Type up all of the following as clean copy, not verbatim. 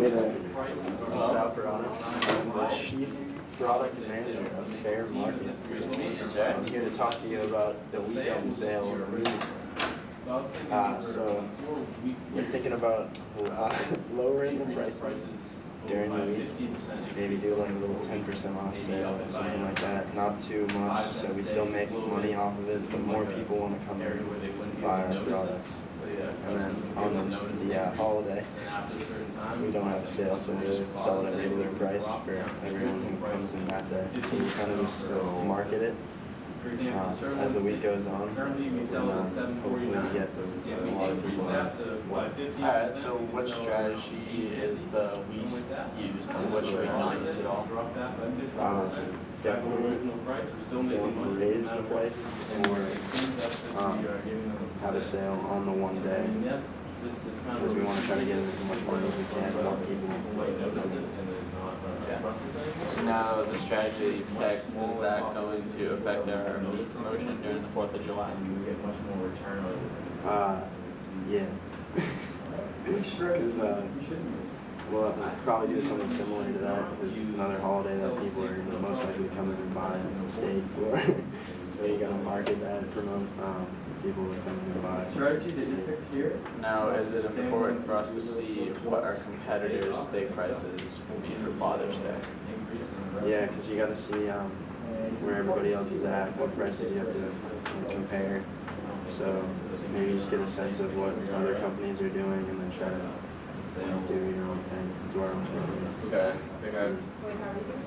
Sal Perrano. I'm the Chief Product Manager of Fair Market. I'm here to talk to you about the weekend sale of meat. So we're thinking about lowering the prices during the week. Maybe do like a little 10% off sale or something like that. Not too much, so we still make money off of it, but more people want to come in and buy our products. And then on the holiday, we don't have a sale, so we just sell it at regular price for everyone who comes in that day. So we kind of just market it as the week goes on, and hopefully we get a lot of people in. Alright, so what strategy is the least used, and what should we not use at all? Definitely don't raise the prices or have a sale on the one day, because we want to try to get as much money as we can, more people. So now the strategy that you picked, is that going to affect our meat promotion during the 4th of July? Yeah. Because we'll probably do something similar to that, because it's another holiday that people are most likely coming and buy steak for. So you gotta market that and promote people who come and buy. Strategy that you picked here? Now, is it important for us to see what our competitors' steak prices will be for Father's Day? Yeah, because you gotta see where everybody else is at, what prices you have to compare. So maybe just get a sense of what other companies are doing, and then try to do your own thing, do our own thing. Okay.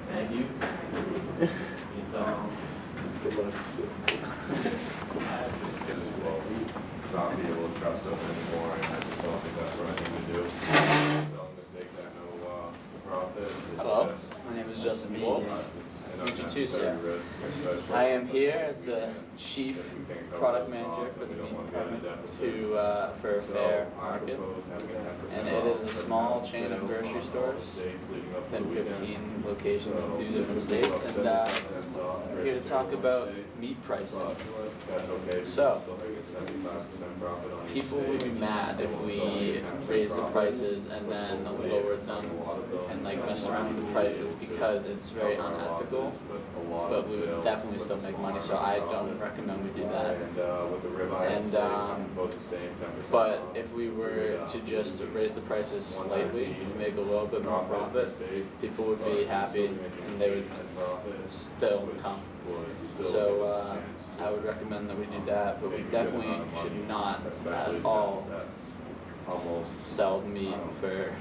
Thank you. Good looks. Not be able to trust us anymore, and I just don't think that's what I need to do. Selling the steak at no profit. Hello, my name is Justin Wolf. Nice to meet you too, sir. I am here as the Chief Product Manager for the meat department for Fair Market, and it is a small chain of grocery stores, 10-15 locations in 2 different states, and we're here to talk about meat pricing. So, people would be mad if we raised the prices and then lowered them and messed around with the prices, because it's very unethical, but we would definitely still make money, so I don't recommend we do that. But if we were to just raise the prices slightly to make a little bit more profit, people would be happy and they would still come. So I would recommend that we do that, but we definitely should not at all sell meat for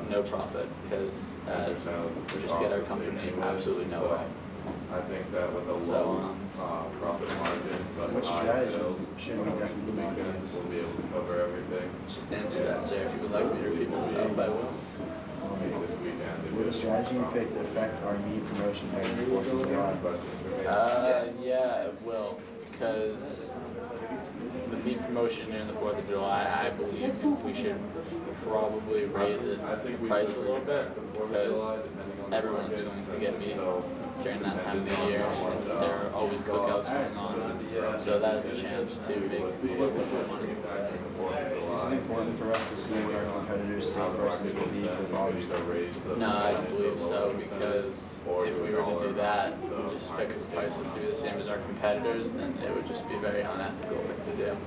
no profit, because that would just get our company absolutely nowhere. I think that with a low profit margin, but What strategy should we definitely not use? we'll be able to cover everything. Just answer that, sir. If you would like me to repeat myself, I will. This weekend. Will the strategy you picked affect our meat promotion during the 4th of July? Yeah, it will, because the meat promotion during the 4th of July, I believe we should probably raise the price a little bit, because everyone's going to get meat during that time of the year. There are always cookouts going on, so that is a chance to make a little bit more money. Is it important for us to see what our competitors' steak prices will be for Father's Day? No, I don't believe so, because if we were to do that, just fix the prices to be the same as our competitors, then it would just be a very unethical thing to do.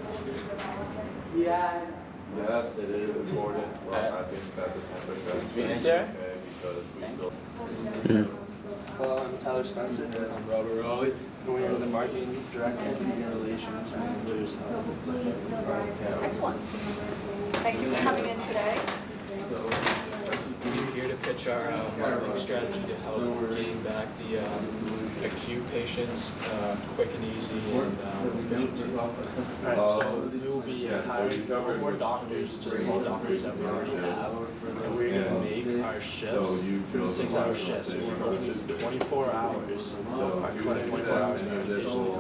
Yes, it is important. Well, I think that the 10% Nice to meet you, sir. because we Thank still. Hello, I'm Tyler Spencer. I'm Robert Raleigh. And we're the marketing director and media relations managers. Excellent. Thank you for coming in today. We're here to pitch our marketing strategy to help gain back the acute patients quick and easy and efficiency. So we will be hiring 4 more doctors to the 12 doctors that we already have, and we're going to make our shifts 6-hour shifts. So we're opening 24 hours, our clinic 24 hours, and the patient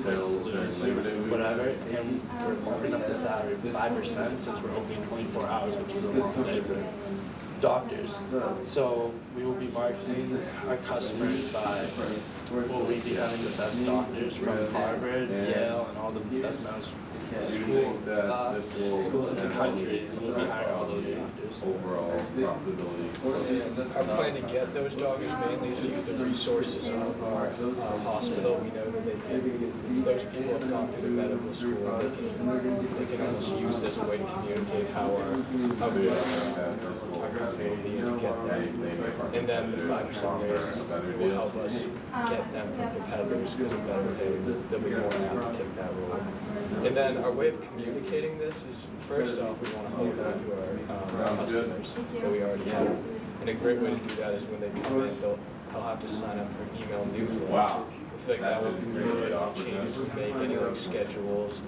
comes in whatever, and we're bumping up the salary 5% since we're opening 24 hours, which is a long day for doctors. So we will be marketing our customers by, will we be having the best doctors from Harvard, Yale, and all the best Do you think that this will schools in the country will be hiring all those doctors. overall profitability? And our plan to get those doctors mainly is to use the resources of our hospital. We know that those people have gone through the medical school. They can almost use it as a way to communicate how good our company will be to get them. And then the 5% raises will help us get them from competitors because of better pay. They'll be more apt to take that role. And then our way of communicating this is, first off, we want to hold on to our customers that we already have. And a great way to do that is when they come in, they'll have to sign up for an email newsletter. Wow. I feel like that will communicate any changes we make, any like schedules,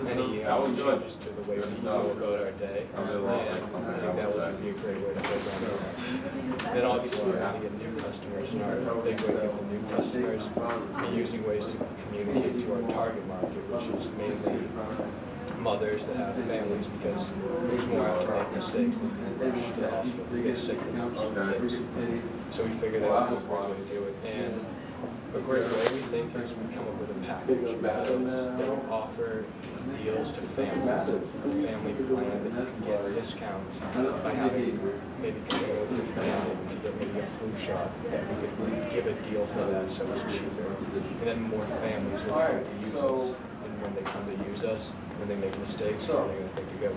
any changes to the way we go about our day. And I think that would be a great way to hold on to that. Then obviously we're going to get new customers, and our big way to get the new customers is using ways to communicate to our target market, which is mainly mothers that have families, because there's more apt to make mistakes than rush to the hospital to get sick from kids. So we figured that would be a great way to do it. And a great way, we think, is we come up with a package that will offer deals to families, a family plan that you can get discounts by having maybe coming over with your family to get maybe a flu shot, that we could give a deal for that so it's cheaper. And then more families will come to use us. And when they come to use us, when they make mistakes, they're going to think to go to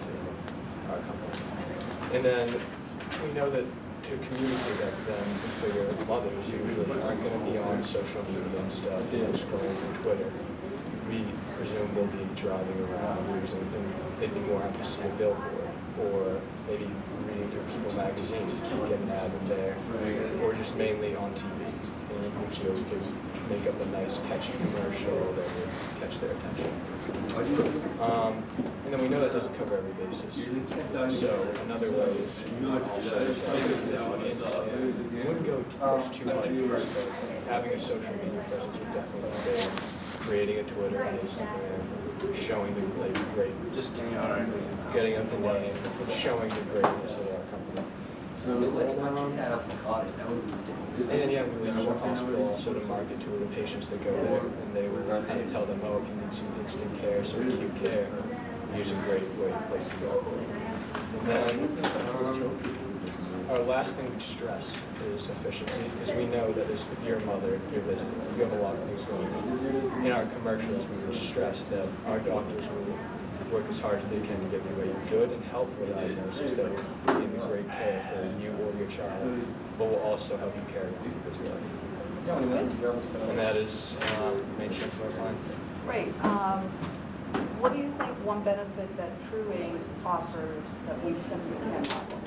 our company. And then we know that to communicate that to them, we figure mothers usually aren't going to be on social media and stuff, they'll scroll through Twitter. We presume they'll be driving around using, and they'd be more apt to see a billboard, or maybe reading through People magazine to keep getting an ad in there, or just mainly on TV. And we feel we could make up a nice catchy commercial that would catch their attention. And then we know that doesn't cover every basis. So another way is also the audience. We wouldn't go push too much first, but having a social media presence would definitely be big. Creating a Twitter and Instagram, showing the great, just getting out the name, showing the greatness of our company. And yeah, we use our hospital also to market to the patients that go there, and they will kind of tell them, oh, if you need some instant care, some acute care, use a great place to go. And then our last thing we stress is efficiency, because we know that if you're a mother, you're busy, you have a lot of things going on. In our commercials, we would stress that our doctors will work as hard as they can to give you a good and helpful diagnosis that will give you great care for you or your child, but will also help you carry on as well. And that is the main strength of our plan. Great. What do you think one benefit that True Aid offers that we simply can't offer?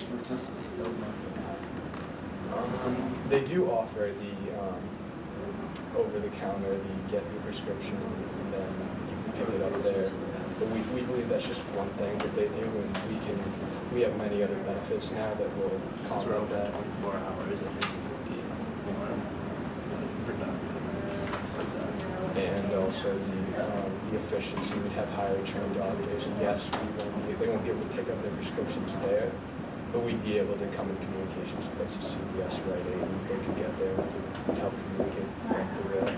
They do offer the over-the-counter, the get your prescription, and then you can pick it up there. But we believe that's just one thing that they do, and we have many other benefits now that will complement that. 24 hours, I think it would be more productive. And also the efficiency, we'd have higher trained doctors, and yes, they won't be able to pick up their prescriptions there, but we'd be able to come in communications with places, CVS, Rite Aid, and they could get there and help communicate through that.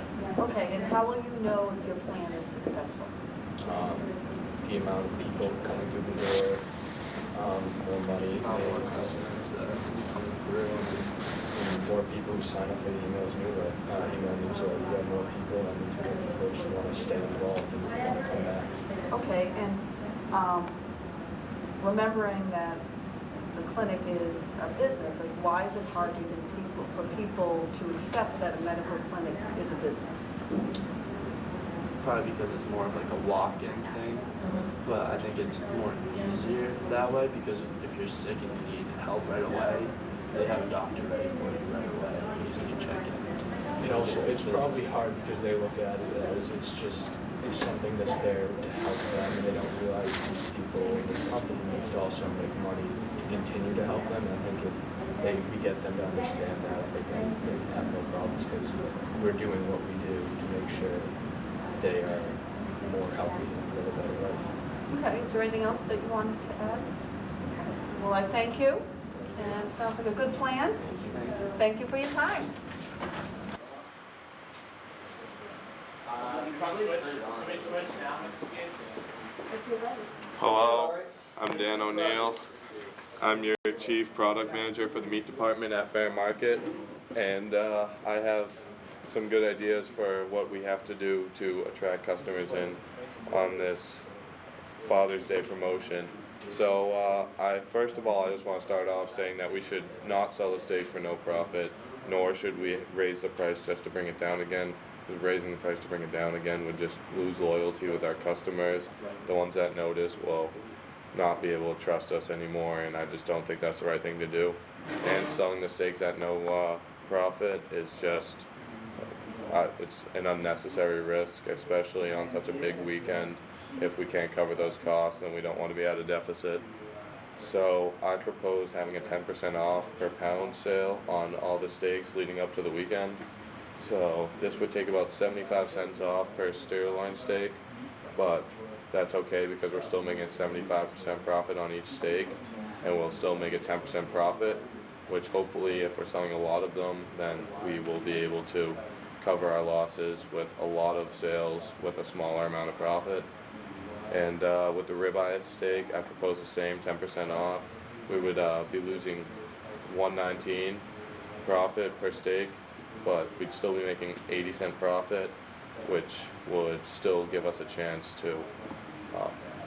Okay, and how will you know if your plan is successful? The amount of people coming through the door, more money, More customers that are coming through. and more people who sign up for the email newsletter. You have more people, and more people just want to stay involved and want to come back. Okay, and remembering that the clinic is a business, like why is it hard for people to accept that a medical clinic is a business? Probably because it's more of like a walk-in thing, but I think it's more easier that way, because if you're sick and you need help right away, they have a doctor ready for you right away. You just need to check in. And also, it's probably hard because they look at it as it's something that's there to help them, and they don't realize these people, this company needs to also make money to continue to help them. And I think if we get them to understand that, they can have no problems, because we're doing what we do to make sure they are more healthy and live a better life. Okay, is there anything else that you wanted to add? Well, I thank you, and it sounds like a good plan. Thank you for your time. Can we switch now, Mr. Gates? Hello, I'm Dan O'Neill. I'm your Chief Product Manager for the Meat Department at Fair Market, and I have some good ideas for what we have to do to attract customers in on this Father's Day promotion. So first of all, I just want to start off saying that we should not sell the steak for no profit, nor should we raise the price just to bring it down again. Because raising the price to bring it down again would just lose loyalty with our customers. The ones that notice will not be able to trust us anymore, and I just don't think that's the right thing to do. And selling the steaks at no profit is just it's an unnecessary risk, especially on such a big weekend. If we can't cover those costs, then we don't want to be at a deficit. So I propose having a 10% off per pound sale on all the steaks leading up to the weekend. So this would take about 75 cents off per sirloin steak, but that's okay because we're still making a 75% profit on each steak, and we'll still make a 10% profit, which hopefully if we're selling a lot of them, then we will be able to cover our losses with a lot of sales with a smaller amount of profit. And with the ribeye steak, I propose the same 10% off. We would be losing $1.19 profit per steak, but we'd still be making 80-cent profit, which would still give us a chance to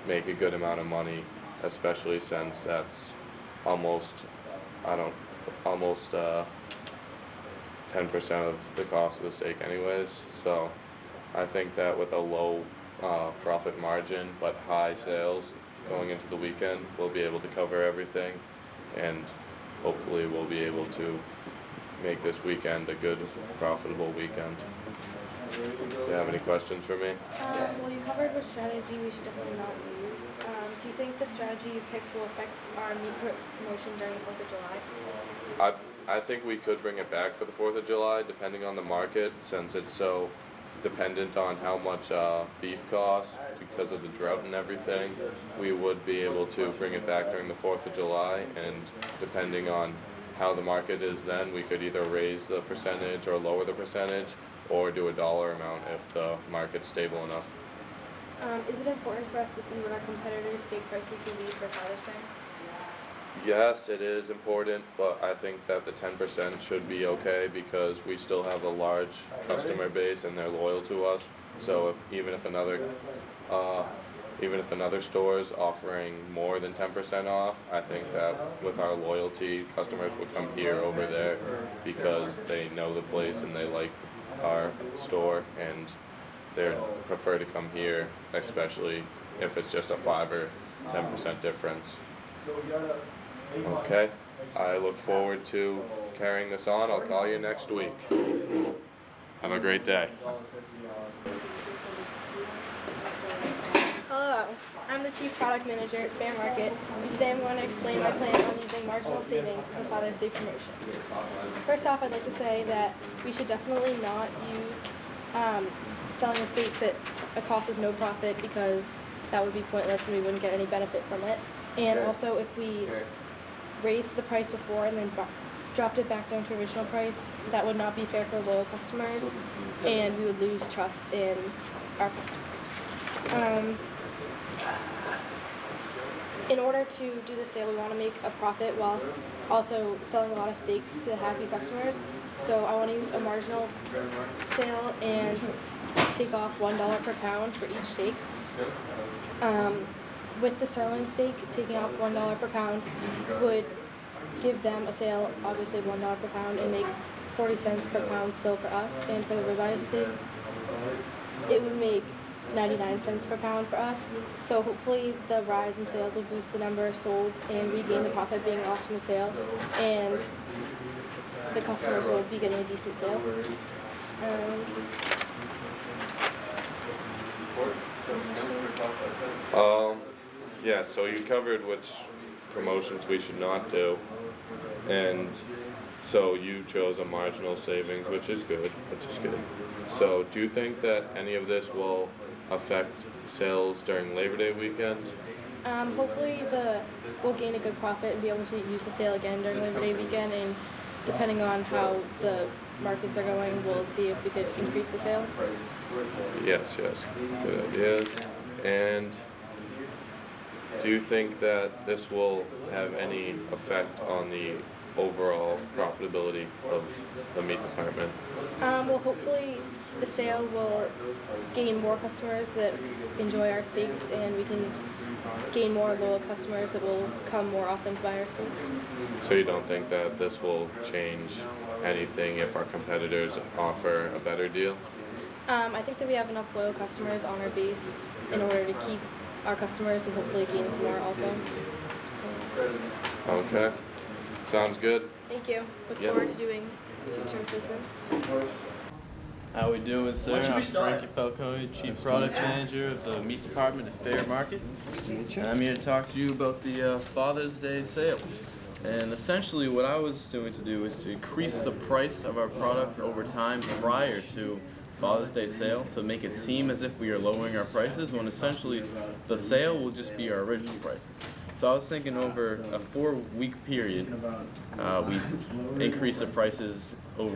make a good amount of money, especially since that's almost 10% of the cost of the steak anyways. So I think that with a low profit margin but high sales going into the weekend, we'll be able to cover everything, and hopefully we'll be able to make this weekend a good, profitable weekend. Do you have any questions for me? Well, you covered what strategy we should definitely not use. Do you think the strategy you picked will affect our meat promotion during the 4th of July? I think we could bring it back for the 4th of July, depending on the market, since it's so dependent on how much beef costs because of the drought and everything. We would be able to bring it back during the 4th of July, and depending on how the market is then, we could either raise the percentage or lower the percentage, or do a dollar amount if the market's stable enough. Is it important for us to see what our competitors' steak prices will be for Father's Day? Yes, it is important, but I think that the 10% should be okay because we still have a large customer base and they're loyal to us. So even if another store is offering more than 10% off, I think that with our loyalty, customers would come here over there because they know the place and they like our store, and they prefer to come here, especially if it's just a 5 or 10% difference. Okay, I look forward to carrying this on. I'll call you next week. Have a great day. Hello, I'm the Chief Product Manager at Fair Market, and today I'm going to explain my plan on using marginal savings as a Father's Day promotion. First off, I'd like to say that we should definitely not use selling the steaks at a cost of no profit, because that would be pointless and we wouldn't get any benefit from it. And also, if we raised the price before and then dropped it back down to original price, that would not be fair for loyal customers, and we would lose trust in our customers. In order to do the sale, we want to make a profit while also selling a lot of steaks to happy customers. So I want to use a marginal sale and take off $1 per pound for each steak. With the sirloin steak, taking off $1 per pound would give them a sale, obviously $1 per pound, and make 40 cents per pound still for us. And for the ribeye steak, it would make 99 cents per pound for us. So hopefully the rise in sales will boost the number sold and regain the profit being lost from the sale, and the customers will be getting a decent sale. Yeah, so you covered which promotions we should not do, and so you chose a marginal savings, which is good. So do you think that any of this will affect sales during Labor Day weekend? Hopefully we'll gain a good profit and be able to use the sale again during Labor Day weekend, and depending on how the markets are going, we'll see if we could increase the sale. Yes, good ideas. And Do you think that this will have any effect on the overall profitability of the meat department? Well, hopefully the sale will gain more customers that enjoy our steaks, and we can gain more loyal customers that will come more often to buy our steaks. So you don't think that this will change anything if our competitors offer a better deal? I think that we have enough loyal customers on our base in order to keep our customers and hopefully gain some more also. Okay, sounds good. Thank you. Look Yep. forward to doing future business. How we doing, sir? I'm Frankie Falcone, Chief Product Manager of the Meat Department at Fair Market. And I'm here to talk to you about the Father's Day sale. And essentially what I was doing to do is to increase the price of our products over time prior to Father's Day sale to make it seem as if we are lowering our prices when essentially the sale will just be our original prices. So I was thinking over a 4-week period, we increase the prices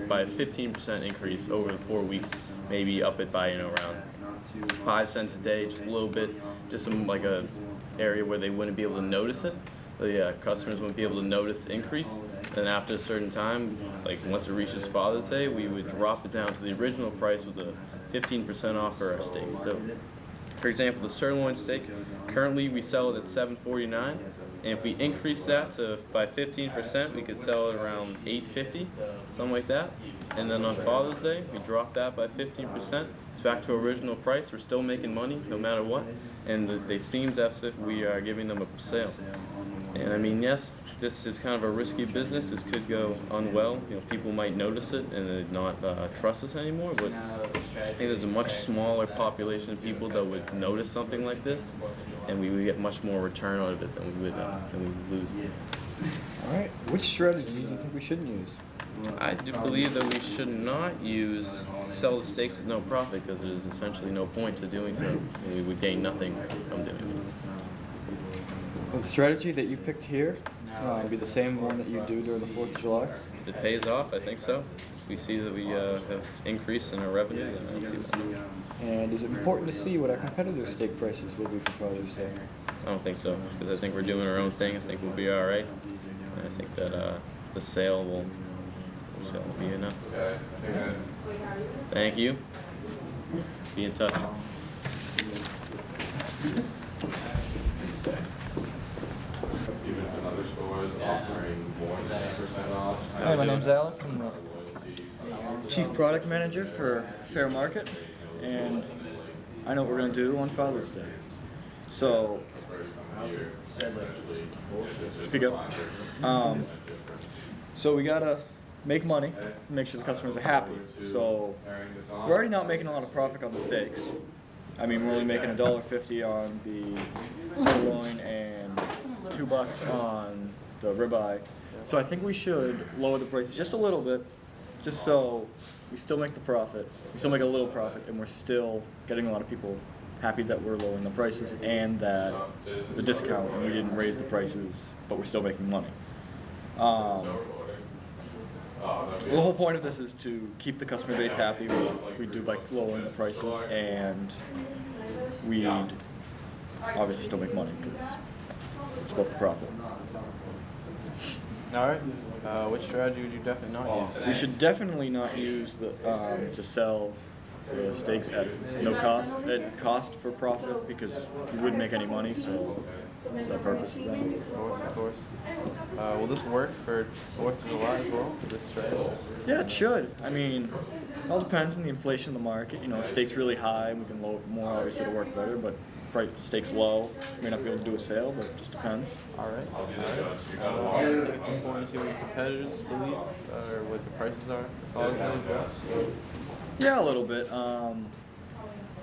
by a 15% increase over the 4 weeks, maybe up it by around 5 cents a day, just a little bit, just some like a area where they wouldn't be able to notice it. The customers wouldn't be able to notice the increase. Then after a certain time, like once it reaches Father's Day, we would drop it down to the original price with a 15% off for our steaks. So, for example, the sirloin steak, currently we sell it at $7.49, and if we increase that by 15%, we could sell it around $8.50, something like that. And then on Father's Day, we drop that by 15%. It's back to original price. We're still making money no matter what, and it seems as if we are giving them a sale. And I mean, yes, this is kind of a risky business. This could go unwell. You know, people might notice it and not trust us anymore. But I think there's a much smaller population of people that would notice something like this, and we would get much more return out of it than we would lose. All right. Which strategy do you think we shouldn't use? I do believe that we should not sell the steaks at no profit because there's essentially no point to doing so. And we would gain nothing from doing it. Will the strategy that you picked here be the same one that you do during the 4th of July? If it pays off, I think so. If we see that we have increased in our revenue, then I'll see that. And is it important to see what our competitors' steak prices will be for Father's Day? I don't think so, because I think we're doing our own thing. I think we'll be all right. And I think that the sale will be enough. Thank you. Be in touch. Hi, my name's Alex. I'm the Chief Product Manager for Fair Market, and I know what we're going to do on Father's Day. So, speak up. So we got to make money, make sure the customers are happy. So we're already not making a lot of profit on the steaks. I mean, we're only making $1.50 on the sirloin and $2 on the ribeye. So I think we should lower the prices just a little bit, just so we still make the profit. We still make a little profit, and we're still getting a lot of people happy that we're lowering the prices and that it's a discount and we didn't raise the prices, but we're still making money. The whole point of this is to keep the customer base happy, which we do by lowering the prices, and we'd obviously still make money because it's about the profit. All right. Which strategy would you definitely not use? We should definitely not use the to sell the steaks at no cost, at cost for profit, because we wouldn't make any money, so it's no purpose of that. Of course. Will this work for 4th of July as well, for this strategy? Yeah, it should. I mean, it all depends on the inflation of the market. You know, if steak's really high, we can lower it more, obviously it'll work better, but price steak's low, we may not be able to do a sale, but it just depends. All right. I think it's important to see what your competitors believe, or what the prices are for Father's Day as well. Yeah, a little bit.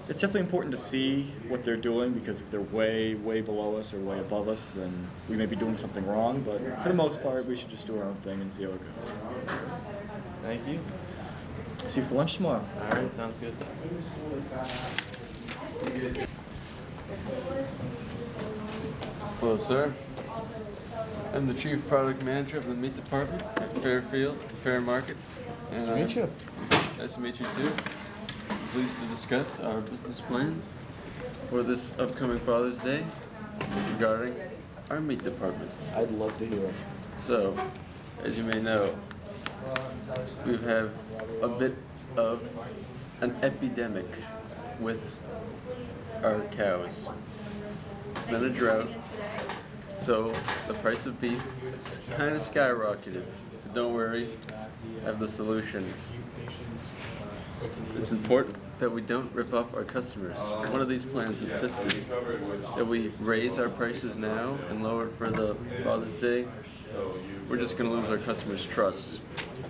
It's definitely important to see what they're doing, because if they're way, way below us or way above us, then we may be doing something wrong. But for the most part, we should just do our own thing and see how it goes. Thank you. See you for lunch tomorrow. All right, sounds good. Hello, sir. I'm the Chief Product Manager of the Meat Department at Fair Market. Nice to meet you. Nice to meet you too. I'm pleased to discuss our business plans for this upcoming Father's Day. regarding our meat department. I'd love to hear it. So, as you may know, we have a bit of an epidemic with our cows. It's been a drought, so the price of beef is kind of skyrocketed. But don't worry, I have the solution. It's important that we don't rip off our customers. One of these plans insisted that we raise our prices now and lower for the Father's Day. We're just going to lose our customers' trust.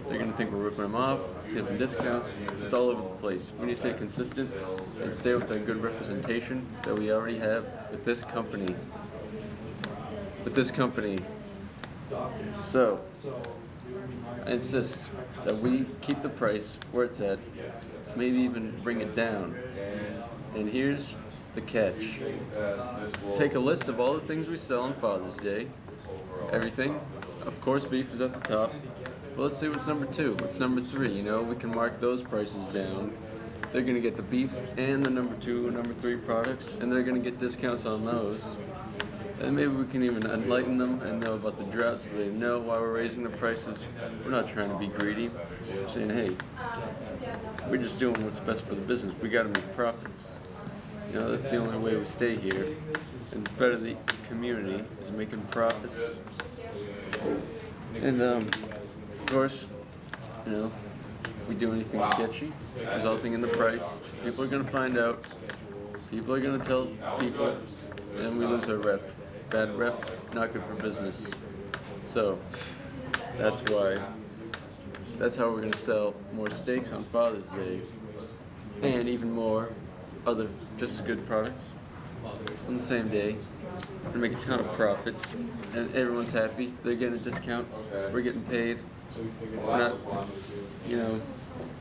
They're going to think we're ripping them off, giving discounts. It's all over the place. We need to stay consistent and stay with our good representation that we already have with this company. So, I insist that we keep the price where it's at, maybe even bring it down. And here's the catch. Take a list of all the things we sell on Father's Day. Everything. Of course, beef is at the top. But let's see what's number 2. What's number 3? You know, we can mark those prices down. They're going to get the beef and the number 2 and number 3 products, and they're going to get discounts on those. And maybe we can even enlighten them and know about the drought so they know why we're raising the prices. We're not trying to be greedy. We're saying, hey, we're just doing what's best for the business. We got to make profits. You know, that's the only way we stay here and better the community is making profits. And of course, you know, if we do anything sketchy, resulting in the price, people are going to find out. People are going to tell people, and we lose our rep. Bad rep, not good for business. So that's how we're going to sell more steaks on Father's Day, and even more other just as good products on the same day. We're going to make a ton of profit, and everyone's happy. They're getting a discount. We're getting paid. We're not, you know,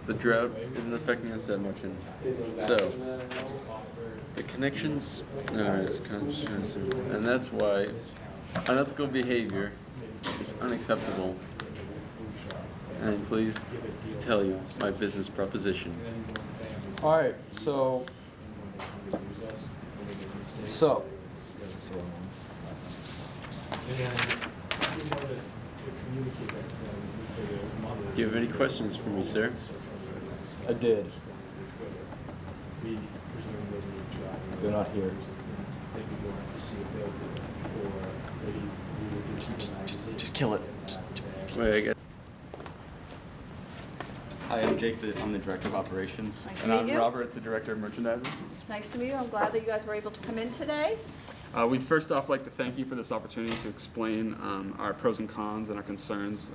the drought isn't affecting us that much. So the connections, and that's why unethical behavior is unacceptable. And I'm pleased to tell you my business proposition. All right, so Do you have any questions for me, sir? I did. They're not here. Just kill it. Wait, I got. Hi, I'm Jake, I'm the Director of Operations. Nice to and meet I'm you. Robert, the Director of Merchandising. Nice to meet you. I'm glad that you guys were able to come in today. We'd first off like to thank you for this opportunity to explain our pros and cons and our concerns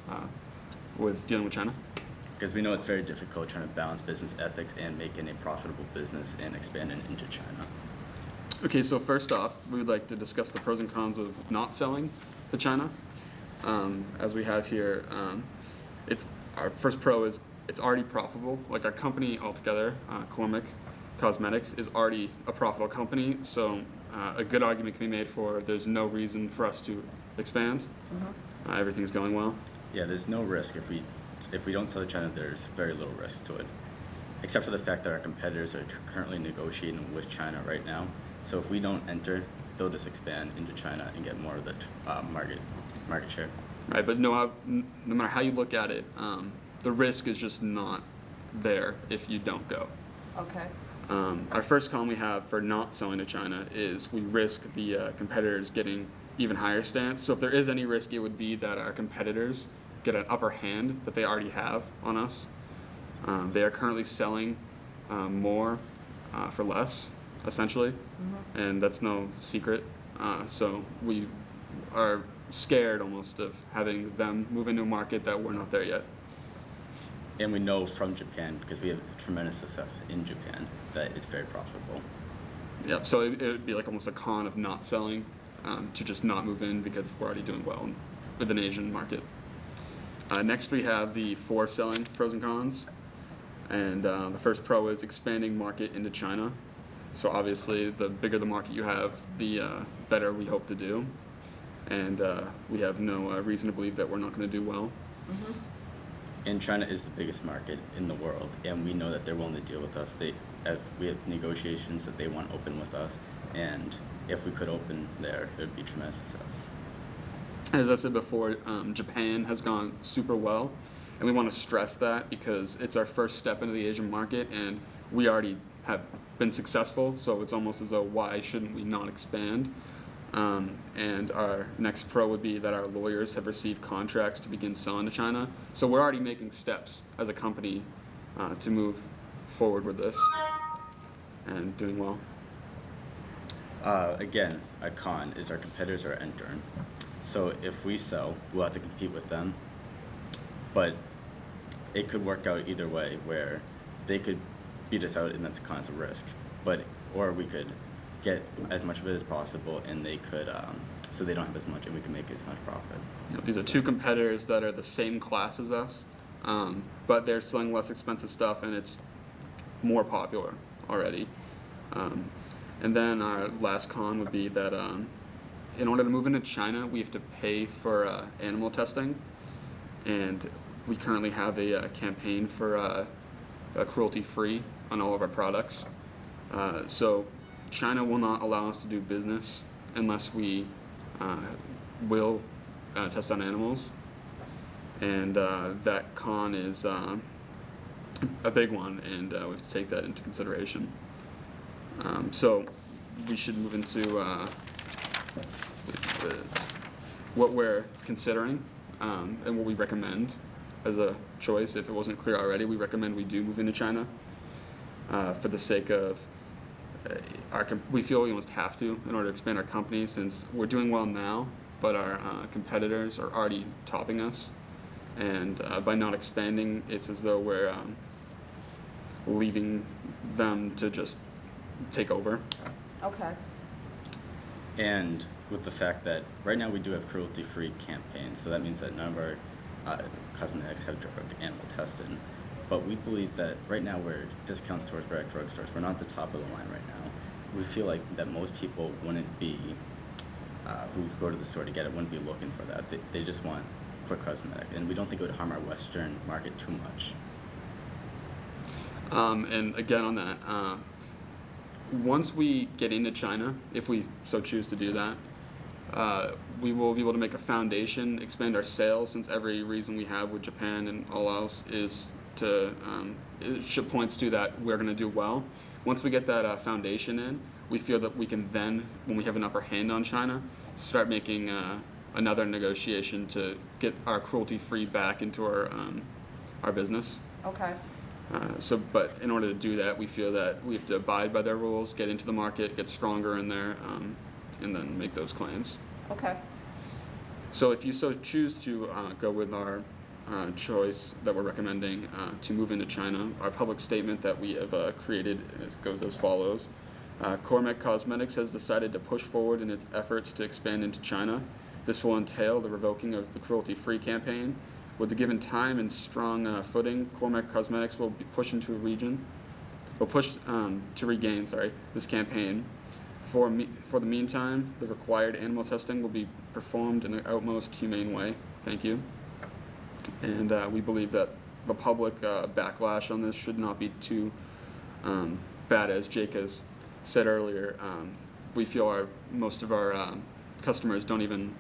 with dealing with China. Because we know it's very difficult trying to balance business ethics and making a profitable business and expanding into China. Okay, so first off, we would like to discuss the pros and cons of not selling to China. As we have here, it's our first pro is it's already profitable. Like our company altogether, Cormick Cosmetics, is already a profitable company. So a good argument can be made for there's no reason for us to expand. Everything's going well. Yeah, there's no risk if we don't sell to China. There's very little risk to it, except for the fact that our competitors are currently negotiating with China right now. So if we don't enter, they'll just expand into China and get more of the market share. Right, but no matter how you look at it, the risk is just not there if you don't go. Okay. Our first con we have for not selling to China is we risk the competitors getting even higher stance. So if there is any risk, it would be that our competitors get an upper hand that they already have on us. They are currently selling more for less, essentially, and that's no secret. So we are scared almost of having them move into a market that we're not there yet. And we know from Japan, because we have tremendous success in Japan, that it's very profitable. Yeah, so it would be like almost a con of not selling, to just not move in because we're already doing well with an Asian market. Next we have the for selling pros and cons. And the first pro is expanding market into China. So obviously the bigger the market you have, the better we hope to do. And we have no reason to believe that we're not going to do well. And China is the biggest market in the world, and we know that they're willing to deal with us. We have negotiations that they want open with us, and if we could open there, it would be tremendous success. As I said before, Japan has gone super well, and we want to stress that because it's our first step into the Asian market, and we already have been successful, so it's almost as though why shouldn't we not expand? And our next pro would be that our lawyers have received contracts to begin selling to China, so we're already making steps as a company to move forward with this and doing well. Again, a con is our competitors are entering. So if we sell, we'll have to compete with them. But it could work out either way, where they could beat us out and that's a con, it's a risk. Or we could get as much of it as possible and they could, so they don't have as much and we can make as much profit. You know, these are two competitors that are the same class as us, but they're selling less expensive stuff and it's more popular already. And then our last con would be that in order to move into China, we have to pay for animal testing, and we currently have a campaign for cruelty-free on all of our products. So China will not allow us to do business unless we will test on animals, and that con is a big one, and we have to take that into consideration. So we should move into what we're considering and what we recommend as a choice. If it wasn't clear already, we recommend we do move into China for the sake of we feel we must have to in order to expand our company, since we're doing well now, but our competitors are already topping us, and by not expanding, it's as though we're leaving them to just take over. Okay. And with the fact that right now we do have cruelty-free campaigns, so that means that none of our cosmetics have drug animal tested. But we believe that right now we're discount stores, we're at drugstores, we're not the top of the line right now. We feel like that most people wouldn't be, who go to the store to get it, wouldn't be looking for that. They just want quick cosmetic, and we don't think it would harm our Western market too much. And again on that, once we get into China, if we so choose to do that, we will be able to make a foundation, expand our sales, since every reason we have with Japan and all else is to, it points to that we're going to do well. Once we get that foundation in, we feel that we can then, when we have an upper hand on China, start making another negotiation to get our cruelty-free back into our business. Okay. But in order to do that, we feel that we have to abide by their rules, get into the market, get stronger in there, and then make those claims. Okay. So if you so choose to go with our choice that we're recommending to move into China, our public statement that we have created goes as follows. Cormac Cosmetics has decided to push forward in its efforts to expand into China. This will entail the revoking of the cruelty-free campaign. With the given time and strong footing, Cormac Cosmetics will be pushed into a region, will push to regain this campaign. For the meantime, the required animal testing will be performed in the utmost humane way. Thank you. And we believe that the public backlash on this should not be too bad, as Jake has said earlier. We feel most of our customers don't even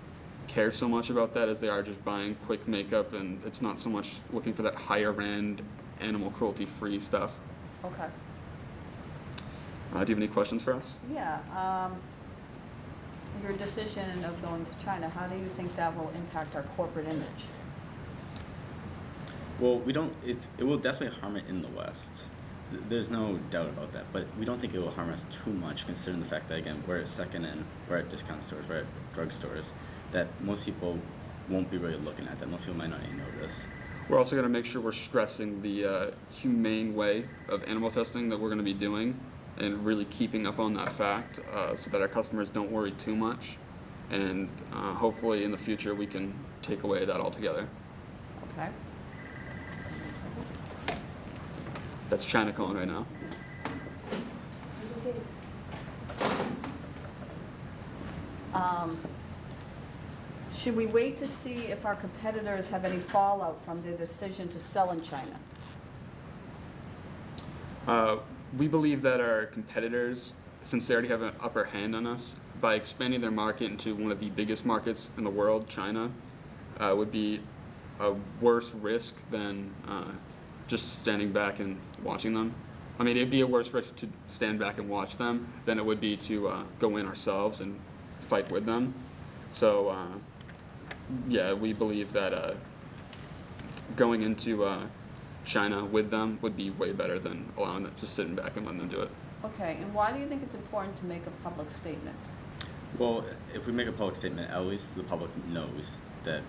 care so much about that, as they are just buying quick makeup, and it's not so much looking for that higher end animal cruelty free stuff. Okay. Do you have any questions for us? Yeah. Your decision of going to China, how do you think that will impact our corporate image? Well, we don't. It will definitely harm it in the West. There's no doubt about that. But we don't think it will harm us too much, considering the fact that, again, we're at second-hand, we're at discount stores, we're at drugstores, that most people won't be really looking at that. Most people might not even know this. We're also going to make sure we're stressing the humane way of animal testing that we're going to be doing, and really keeping up on that fact so that our customers don't worry too much. And hopefully in the future we can take away that altogether. Okay. That's China calling right now. Should we wait to see if our competitors have any fallout from their decision to sell in China? We believe that our competitors, since they already have an upper hand on us, by expanding their market into one of the biggest markets in the world, China, would be a worse risk than just standing back and watching them. I mean, it'd be a worse risk to stand back and watch them than it would be to go in ourselves and fight with them. So, yeah, we believe that going into China with them would be way better than allowing them, just sitting back and letting them do it. Okay, and why do you think it's important to make a public statement? Well, if we make a public statement, at least the public knows that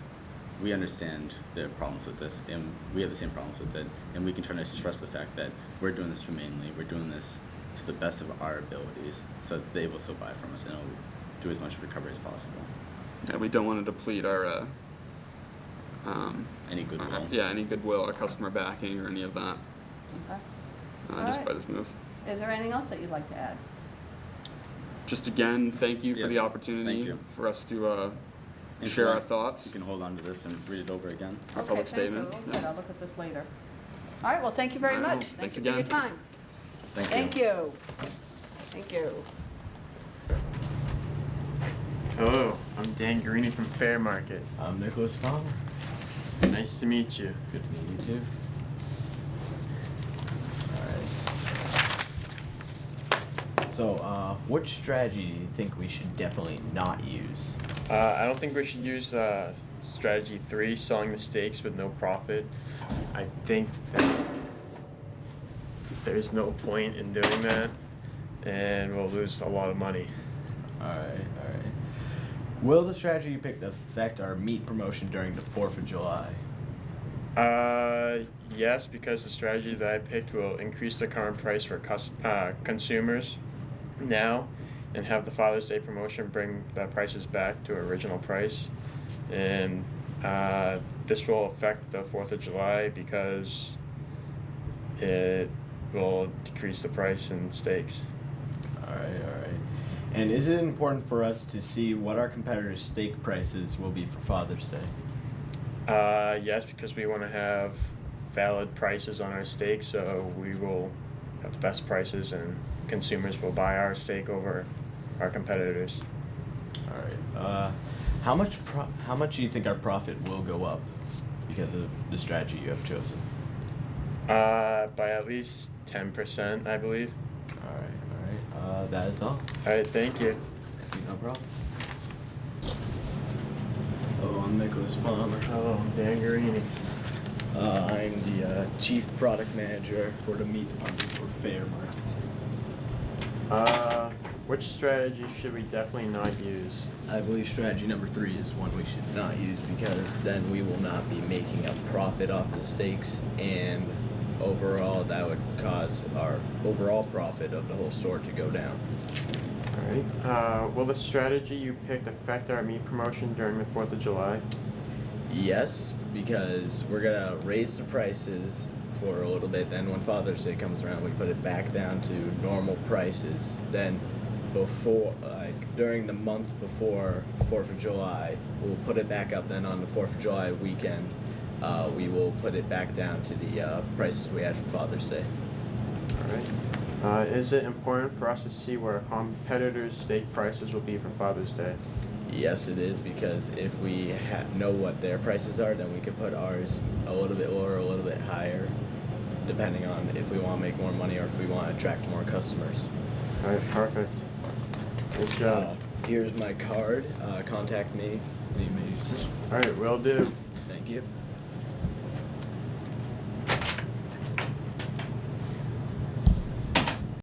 we understand the problems with this, and we have the same problems with it, and we can try to stress the fact that we're doing this humanely, we're doing this to the best of our abilities, so that they will still buy from us and will do as much recovery as possible. Yeah, we don't want to deplete our any goodwill. Any goodwill, our customer backing, or any of that. Okay. Just right. by this move. Is there anything else that you'd like to add? Just again, thank you for the opportunity for us to share our thoughts. You can hold on to this and read it over again. Our public statement. Thank you. Good. I'll look at this later. All right, well, thank you very much. Thanks Thank you again. for your time. Thank you. Thank you. Hello, I'm Dan Guarini from Fair Market. I'm Nicholas Palmer. Nice to meet you. Good to meet you too. Alright. So, which strategy do you think we should definitely not use? I don't think we should use strategy 3, selling the steaks with no profit. I think that there's no point in doing that, and we'll lose a lot of money. Alright. Will the strategy you picked affect our meat promotion during the 4th of July? Yes, because the strategy that I picked will increase the current price for consumers now, and have the Father's Day promotion bring the prices back to original price. And this will affect the 4th of July because it will decrease the price in steaks. Alright. And is it important for us to see what our competitors' steak prices will be for Father's Day? Yes, because we want to have valid prices on our steak, so we will have the best prices and consumers will buy our steak over our competitors. Alright. How much do you think our profit will go up because of the strategy you have chosen? By at least 10%, I believe. Alright. That is all. Alright, thank you. No problem. Hello, I'm Nicholas Palmer. Hello, I'm Dan Guarini. I'm the Chief Product Manager for the meat department for Fair Market. Which strategy should we definitely not use? I believe strategy number 3 is one we should not use because then we will not be making a profit off the steaks, and overall that would cause our overall profit of the whole store to go down. Alright. Will the strategy you picked affect our meat promotion during the 4th of July? Yes, because we're gonna raise the prices for a little bit, then when Father's Day comes around we put it back down to normal prices. Then during the month before 4th of July, we'll put it back up. Then on the 4th of July weekend, we will put it back down to the prices we had for Father's Day. Alright. Is it important for us to see where our competitors' steak prices will be for Father's Day? Yes, it is, because if we know what their prices are, then we can put ours a little bit lower, a little bit higher, depending on if we want to make more money or if we want to attract more customers. Alright, perfect. Good job. Here's my card. Contact me. Alright, will do. Thank you.